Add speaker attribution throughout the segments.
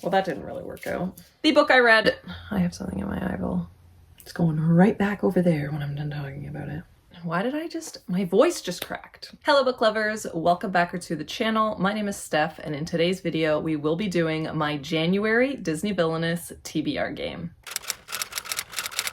Speaker 1: Well, that didn't really work out. The book I read, I have something in my eyeball. It's going right back over there when I'm done talking about it. Why did my voice just cracked. Hello book lovers, welcome back to the channel. My name is Steph, and in today's video, we will be doing my January Disney Villainous TBR game.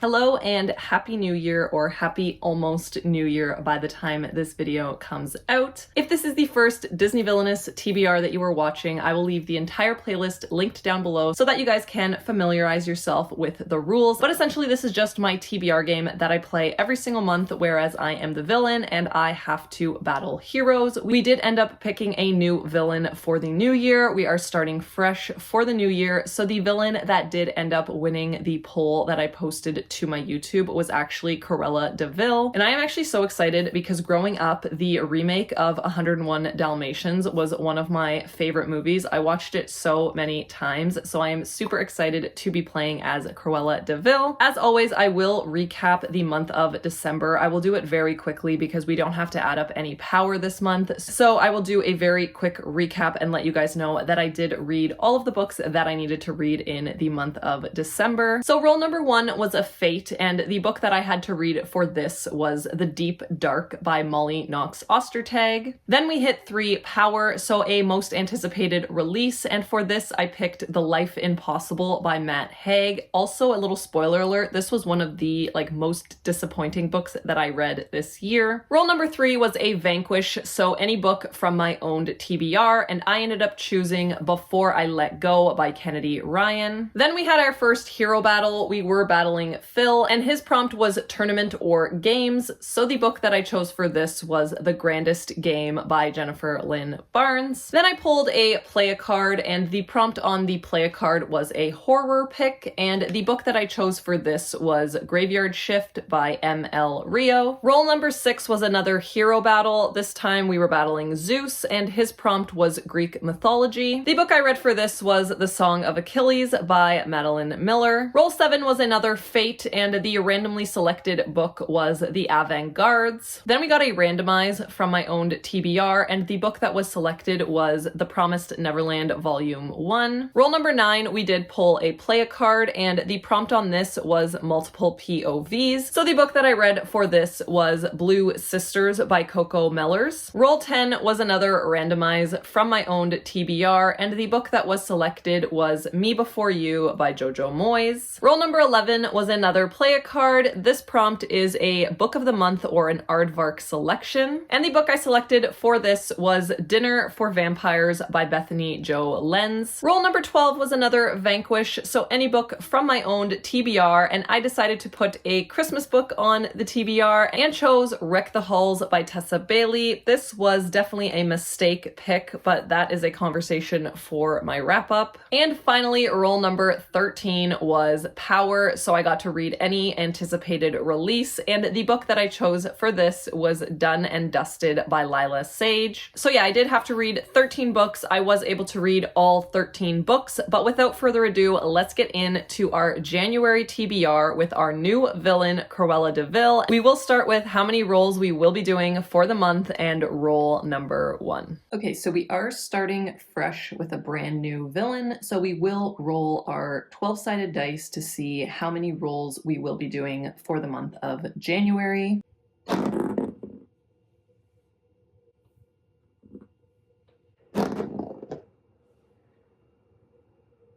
Speaker 1: Hello and Happy New Year, or Happy Almost New Year by the time this video comes out. If this is the first Disney Villainous TBR that you are watching, I will leave the entire playlist linked down below so that you guys can familiarize yourself with the rules. But essentially this is just my TBR game that I play every single month, whereas I am the villain and I have to battle heroes. We did end up picking a new villain for the new year. We are starting fresh for the new year. So the villain that did end up winning the poll that I posted to my YouTube was actually Cruella De Vil. And I am actually so excited because growing up, the remake of 101 Dalmatians was one of my favorite movies. I watched it so many times, so I am super excited to be playing as Cruella De Vil. As always, I will recap the month of December. I will do it very quickly because we don't have to add up any power this month. So I will do a very quick recap and let you guys know that I did read all of the books that I needed to read in the month of December. So role number 1 was A Fate, and the book that I had to read for this was The Deep Dark by Molly Knox Ostertag. Then we hit 3, Power, so a most anticipated release, and for this I picked The Life Impossible by Matt Haig. Also, a little spoiler alert, this was one of the most disappointing books that I read this year. Role number 3 was A Vanquish, so any book from my owned TBR, and I ended up choosing Before I Let Go by Kennedy Ryan. Then we had our first hero battle. We were battling Phil, and his prompt was tournament or games, so the book that I chose for this was The Grandest Game by Jennifer Lynn Barnes. Then I pulled a play a card, and the prompt on the play a card was a horror pick, and the book that I chose for this was Graveyard Shift by M.L. Rio. Role number 6 was another hero battle. This time we were battling Zeus, and his prompt was Greek mythology. The book I read for this was The Song of Achilles by Madeline Miller. Role 7 was another Fate, and the randomly selected book was The Avant-Gardes. Then we got a randomize from my owned TBR, and the book that was selected was The Promised Neverland Volume 1. Role number 9, we did pull a play a card, and the prompt on this was multiple POVs. So the book that I read for this was Blue Sisters by Coco Mellers. Role 10 was another randomize from my owned TBR, and the book that was selected was Me Before You by Jojo Moyes. Role number 11 was another play a card. This prompt is a book of the month or an aardvark selection. And the book I selected for this was Dinner for Vampires by Bethany Jo Lenz. Role number 12 was another Vanquish, so any book from my owned TBR, and I decided to put a Christmas book on the TBR and chose Wreck the Halls by Tessa Bailey. This was definitely a mistake pick, but that is a conversation for my wrap up. And finally, role number 13 was Power, so I got to read any anticipated release, and the book that I chose for this was Done and Dusted by Lila Sage. So yeah, I did have to read 13 books. I was able to read all 13 books, but without further ado, let's get into our January TBR with our new villain, Cruella De Vil. We will start with how many rolls we will be doing for the month and roll number 1. Okay, so we are starting fresh with a brand new villain, so we will roll our 12-sided dice to see how many rolls we will be doing for the month of January.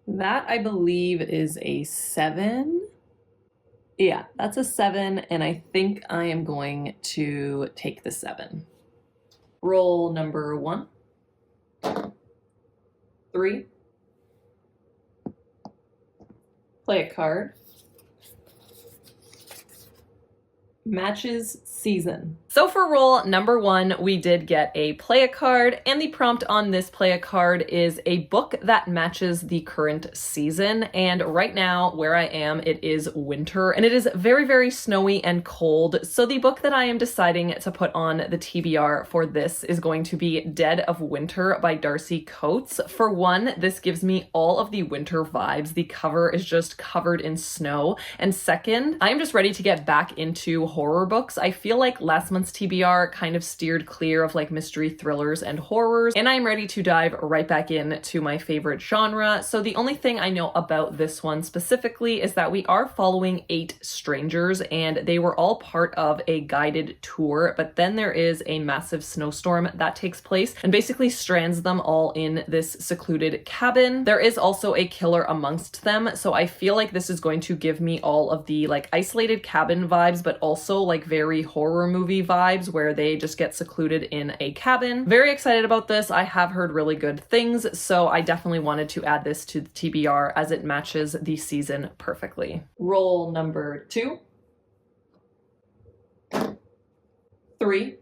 Speaker 1: That, I believe, is a 7. Yeah, that's a 7, and I think I am going to take the 7. Roll number 1, 3, play a card, matches season. So for roll number 1, we did get a play a card, and the prompt on this play a card is a book that matches the current season. And right now where I am, it is winter and it is very, very snowy and cold. So the book that I am deciding to put on the TBR for this is going to be Dead of Winter by Darcy Coates. For one, this gives me all of the winter vibes. The cover is just covered in snow. And second, I am just ready to get back into horror books. I feel like last month's Villainous TBR kind of steered clear of like mystery thrillers and horrors, and I'm ready to dive right back into my favorite genre. So the only thing I know about this one specifically is that we are following 8 strangers, and they were all part of a guided tour, but then there is a massive snowstorm that takes place and basically strands them all in this secluded cabin. There is also a killer amongst them, so I feel like this is going to give me all of the like isolated cabin vibes, but also like very horror movie vibes where they just get secluded in a cabin. Very excited about this. I have heard really good things, so I definitely wanted to add this to the TBR as it matches the season perfectly. Roll number 2, 3,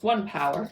Speaker 1: 1 power.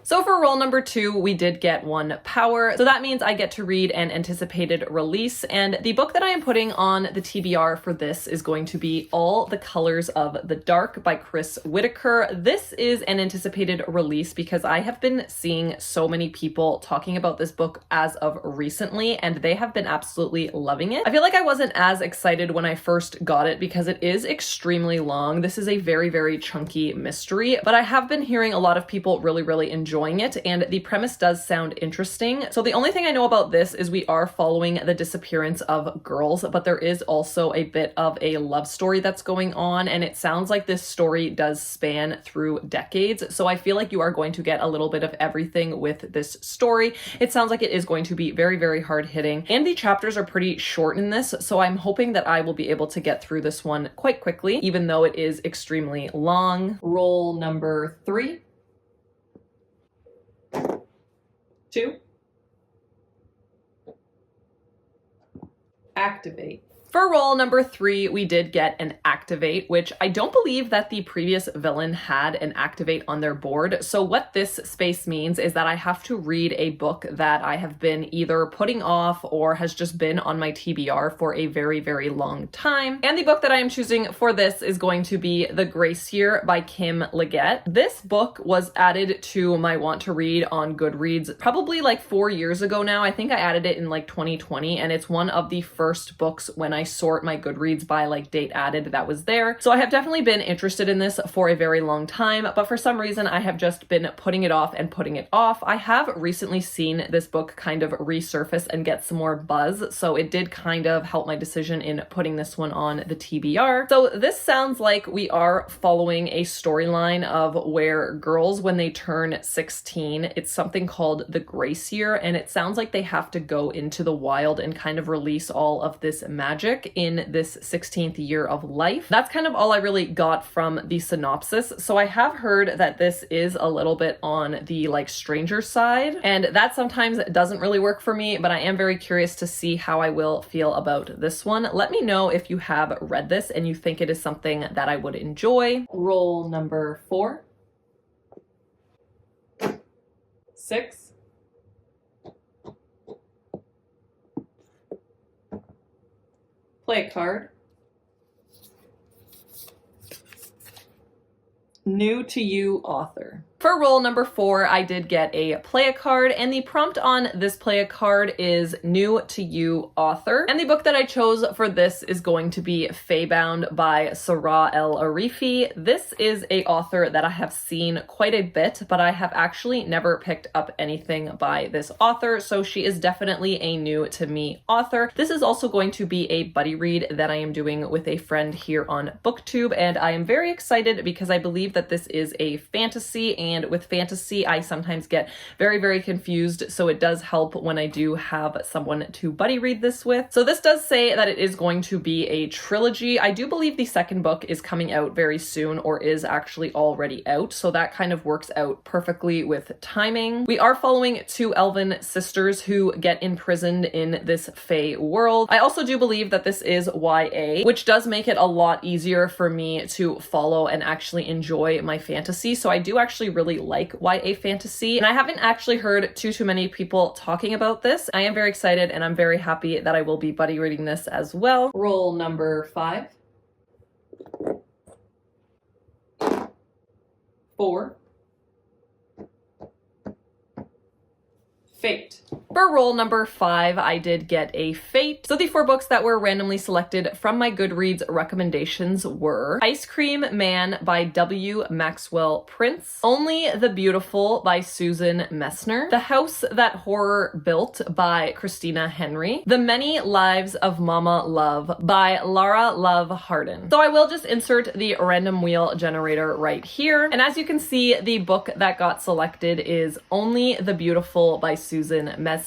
Speaker 1: So for roll number 2, we did get 1 power. So that means I get to read an anticipated release. And the book that I am putting on the TBR for this is going to be All the Colors of the Dark by Chris Whitaker. This is an anticipated release because I have been seeing so many people talking about this book as of recently, and they have been absolutely loving it. I feel like I wasn't as excited when I first got it because it is extremely long. This is a very, very chunky mystery, but I have been hearing a lot of people really enjoying it, and the premise does sound interesting. So the only thing I know about this is we are following the disappearance of girls, but there is also a bit of a love story that's going on, and it sounds like this story does span through decades. So I feel like you are going to get a little bit of everything with this story. It sounds like it is going to be very hard hitting, and the chapters are pretty short in this, so I'm hoping that I will be able to get through this one quite quickly, even though it is extremely long. Roll number 3, 2, activate. For roll number 3, we did get an activate, which I don't believe that the previous villain had an activate on their board. So what this space means is that I have to read a book that I have been either putting off or has just been on my TBR for a very long time. And the book that I am choosing for this is going to be The Grace Year by Kim Liggett. This book was added to my want to read on Goodreads probably like 4 years ago now. I think I added it in like 2020, and it's one of the first books when I sort my Goodreads by like date added that was there. So I have definitely been interested in this for a very long time, but for some reason I have just been putting it off and putting it off. I have recently seen this book kind of resurface and get some more buzz, so it did kind of help my decision in putting this one on the TBR. So this sounds like we are following a storyline of where girls, when they turn 16, it's something called the Grace Year, and it sounds like they have to go into the wild and kind of release all of this magic in this 16th year of life. That's kind of all I really got from the synopsis. So I have heard that this is a little bit on the like stranger side, and that sometimes doesn't really work for me, but I am very curious to see how I will feel about this one. Let me know if you have read this and you think it is something that I would enjoy. Roll number 4, 6, play a card. New to you author. For roll number 4, I did get a play a card, and the prompt on this play a card is new to you author. And the book that I chose for this is going to be Feybound by Sarah El Arifi. This is a author that I have seen quite a bit, but I have actually never picked up anything by this author, so she is definitely a new to me author. This is also going to be a buddy read that I am doing with a friend here on BookTube, and I am very excited because I believe that this is a fantasy, and with fantasy I sometimes get very confused, so it does help when I do have someone to buddy read this with. So this does say that it is going to be a trilogy. I do believe the second book is coming out very soon, or is actually already out, so that kind of works out perfectly with timing. We are following 2 elven sisters who get imprisoned in this Fey world. I also do believe that this is YA, which does make it a lot easier for me to follow and actually enjoy my fantasy. So I do actually really like YA fantasy, and I haven't actually heard too many people talking about this. I am very excited, and I'm very happy that I will be buddy reading this as well. Roll number 5, 4, Fate. For roll number 5, I did get a Fate. So the 4 books that were randomly selected from my Goodreads recommendations were Ice Cream Man by W. Maxwell Prince, Only the Beautiful by Susan Messner, The House That Horror Built by Christina Henry, The Many Lives of Mama Love by Lara Love Hardin. So I will just insert the random wheel generator right here. And as you can see, the book that got selected is Only the Beautiful by Susan Messner.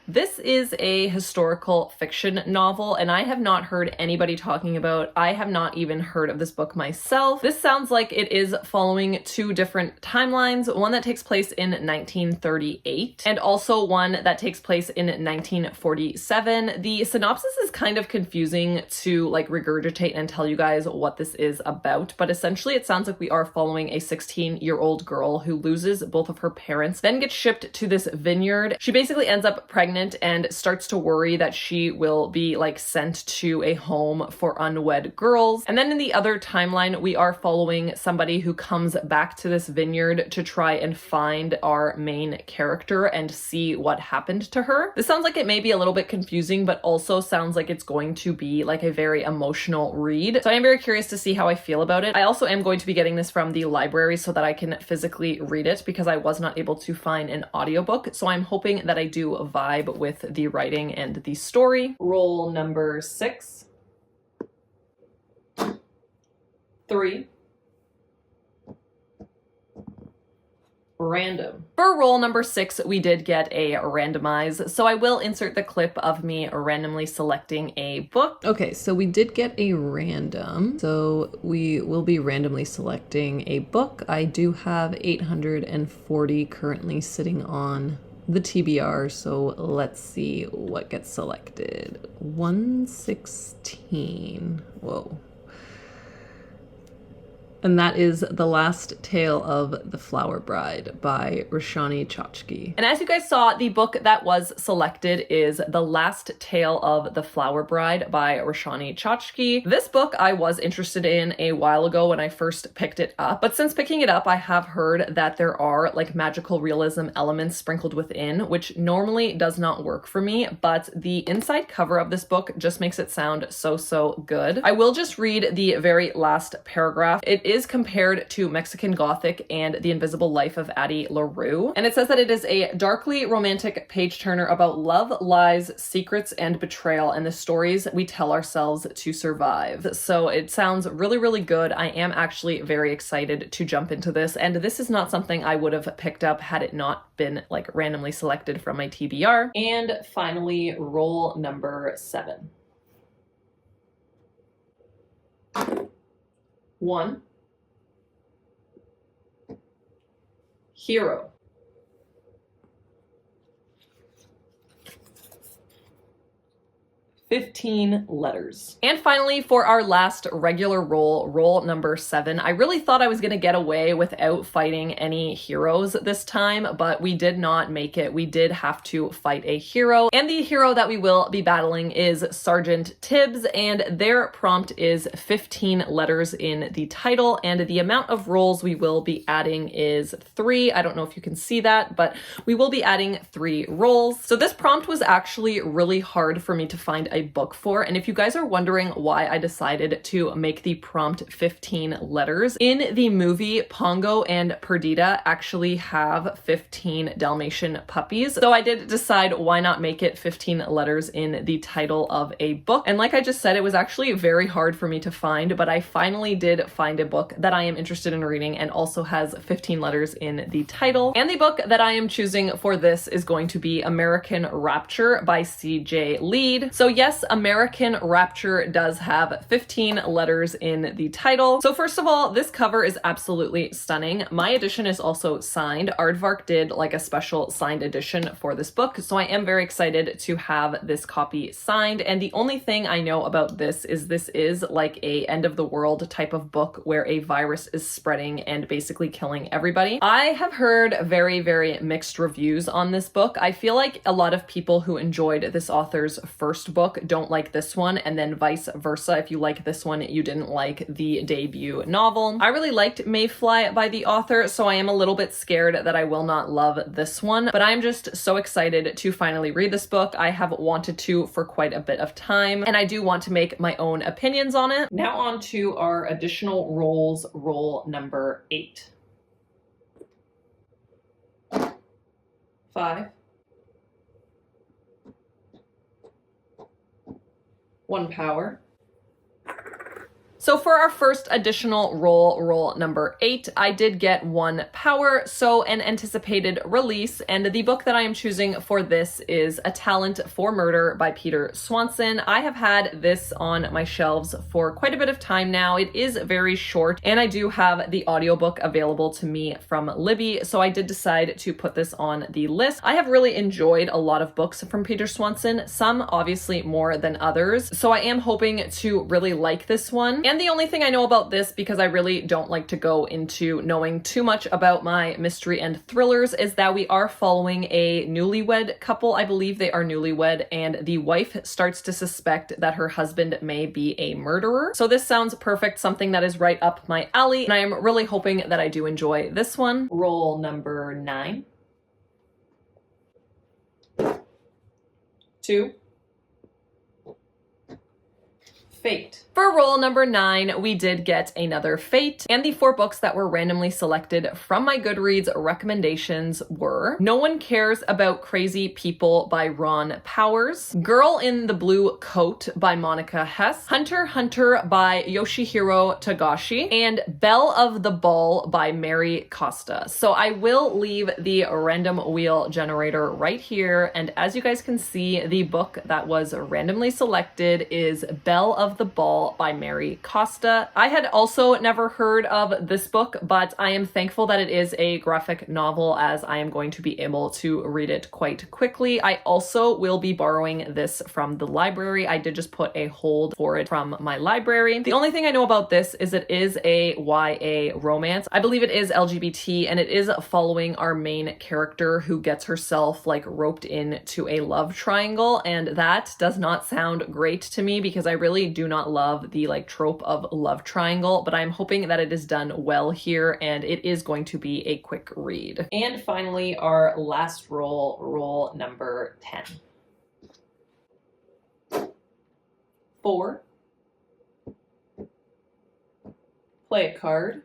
Speaker 1: This is a historical fiction novel, and I have not heard anybody talking about. I have not even heard of this book myself. This sounds like it is following 2 different timelines, one that takes place in 1938 and also one that takes place in 1947. The synopsis is kind of confusing to like regurgitate and tell you guys what this is about, but essentially it sounds like we are following a 16-year-old girl who loses both of her parents, then gets shipped to this vineyard. She basically ends up pregnant and starts to worry that she will be like sent to a home for unwed girls. And then in the other timeline, we are following somebody who comes back to this vineyard to try and find our main character and see what happened to her. This sounds like it may be a little bit confusing, but also sounds like it's going to be like a very emotional read. So I am very curious to see how I feel about it. I also am going to be getting this from the library so that I can physically read it because I was not able to find an audiobook. So I'm hoping that I do vibe with the writing and the story. Roll number 6. 3. Random. For roll number 6, we did get a randomize, so I will insert the clip of me randomly selecting a book. Okay, so we did get a random, so we will be randomly selecting a book. I do have 840 currently sitting on the TBR, so let's see what gets selected. 116. Whoa. And that is The Last Tale of the Flower Bride by Roshani Chachki. And as you guys saw, the book that was selected is The Last Tale of the Flower Bride by Roshani Chachki. This book I was interested in a while ago when I first picked it up, but since picking it up, I have heard that there are like magical realism elements sprinkled within, which normally does not work for me, but the inside cover of this book just makes it sound so good. I will just read the very last paragraph. It is compared to Mexican Gothic and The Invisible Life of Addie LaRue. And it says that it is a darkly romantic page-turner about love, lies, secrets, and betrayal, and the stories we tell ourselves to survive. So it sounds really good. I am actually very excited to jump into this, and this is not something I would have picked up had it not been like randomly selected from my TBR. And finally, roll number 7. 1. Hero. 15 letters. And finally, for our last regular roll, roll number 7, I really thought I was gonna get away without fighting any heroes this time, but we did not make it. We did have to fight a hero, and the hero that we will be battling is Sergeant Tibbs, and their prompt is 15 letters in the title, and the amount of rolls we will be adding is 3. I don't know if you can see that, but we will be adding 3 rolls. So this prompt was actually really hard for me to find a book for, and if you guys are wondering why I decided to make the prompt 15 letters, in the movie, Pongo and Perdita actually have 15 Dalmatian puppies, so I did decide why not make it 15 letters in the title of a book. And like I just said, it was actually very hard for me to find, but I finally did find a book that I am interested in reading and also has 15 letters in the title. And the book that I am choosing for this is going to be American Rapture by C.J. Lead. So yes, American Rapture does have 15 letters in the title. So first of all, this cover is absolutely stunning. My edition is also signed. Aardvark did like a special signed edition for this book, so I am very excited to have this copy signed. And the only thing I know about this is like a end of the world type of book where a virus is spreading and basically killing everybody. I have heard very mixed reviews on this book. I feel like a lot of people who enjoyed this author's first book book, don't like this one, and then vice versa. If you like this one, you didn't like the debut novel. I really liked Mayfly by the author, so I am a little bit scared that I will not love this one, but I'm just so excited to finally read this book. I have wanted to for quite a bit of time, and I do want to make my own opinions on it. Now on to our additional rolls, roll number 8. 5. 1 power. So for our first additional roll number 8, I did get 1 power, so an anticipated release, and the book that I am choosing for this is A Talent for Murder by Peter Swanson. I have had this on my shelves for quite a bit of time now. It is very short, and I do have the audiobook available to me from Libby, so I did decide to put this on the list. I have really enjoyed a lot of books from Peter Swanson, some obviously more than others, so I am hoping to really like this one. And the only thing I know about this, because I really don't like to go into knowing too much about my mystery and thrillers, is that we are following a newlywed couple. I believe they are newlywed, and the wife starts to suspect that her husband may be a murderer. So this sounds perfect, something that is right up my alley, and I am really hoping that I do enjoy this one. Roll number 9. 2. Fate. For roll number 9, we did get another Fate, and the 4 books that were randomly selected from my Goodreads recommendations were No One Cares About Crazy People by Ron Powers, Girl in the Blue Coat by Monica Hess, Hunter x Hunter by Yoshihiro Tagashi, and Belle of the Ball by Mary Costa. So I will leave the random wheel generator right here, and as you guys can see, the book that was randomly selected is Belle of the Ball by Mary Costa. I had also never heard of this book, but I am thankful that it is a graphic novel, as I am going to be able to read it quite quickly. I also will be borrowing this from the library. I did just put a hold for it from my library. The only thing I know about this is it is a YA romance. I believe it is LGBT, and it is following our main character who gets herself like roped into a love triangle, and that does not sound great to me because I really do not love the like trope of love triangle, but I'm hoping that it is done well here, and it is going to be a quick read. And finally, our last roll number 10. 4. Play a card.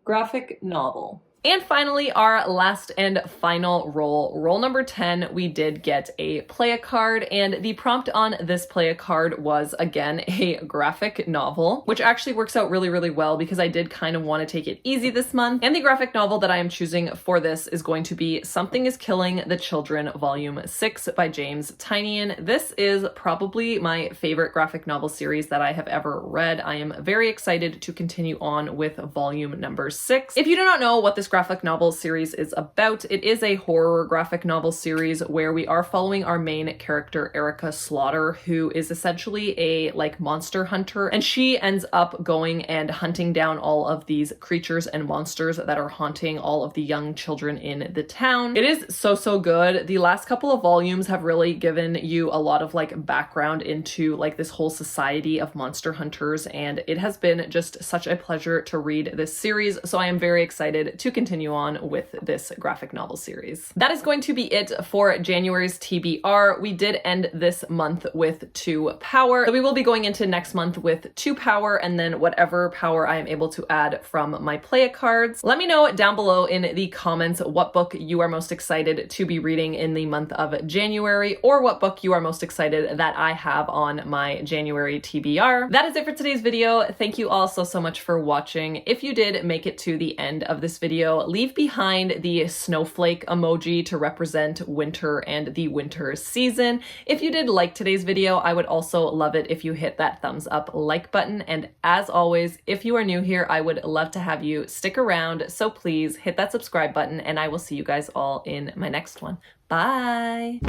Speaker 1: Graphic novel. And finally, our last and final roll number 10, we did get a play a card, and the prompt on this play a card was, again, a graphic novel, which actually works out really, really well because I did kind of want to take it easy this month. And the graphic novel that I am choosing for this is going to be Something is Killing the Children, Volume 6 by James Tynion. This is probably my favorite graphic novel series that I have ever read. I am very excited to continue on with volume number 6. If you do not know what this graphic novel series is about, it is a horror graphic novel series where we are following our main character, Erica Slaughter, who is essentially a like monster hunter, and she ends up going and hunting down all of these creatures and monsters that are haunting all of the young children in the town. It is so good. The last couple of volumes have really given you a lot of like background into like this whole society of monster hunters, and it has been just such a pleasure to read this series, so I am very excited to continue on with this graphic novel series. That is going to be it for January's TBR. We did end this month with 2 power, so we will be going into next month with 2 power, and then whatever power I am able to add from my play cards. Let me know down below in the comments what book you are most excited to be reading in the month of January, or what book you are most excited that I have on my January TBR. That is it for today's video. Thank you all so much for watching. If you did make it to the end of this video, leave behind the snowflake emoji to represent winter and the winter season. If you did like today's video, I would also love it if you hit that thumbs up like button. And as always, if you are new here, I would love to have you stick around. So please hit that subscribe button, and I will see you guys all in my next one. Bye!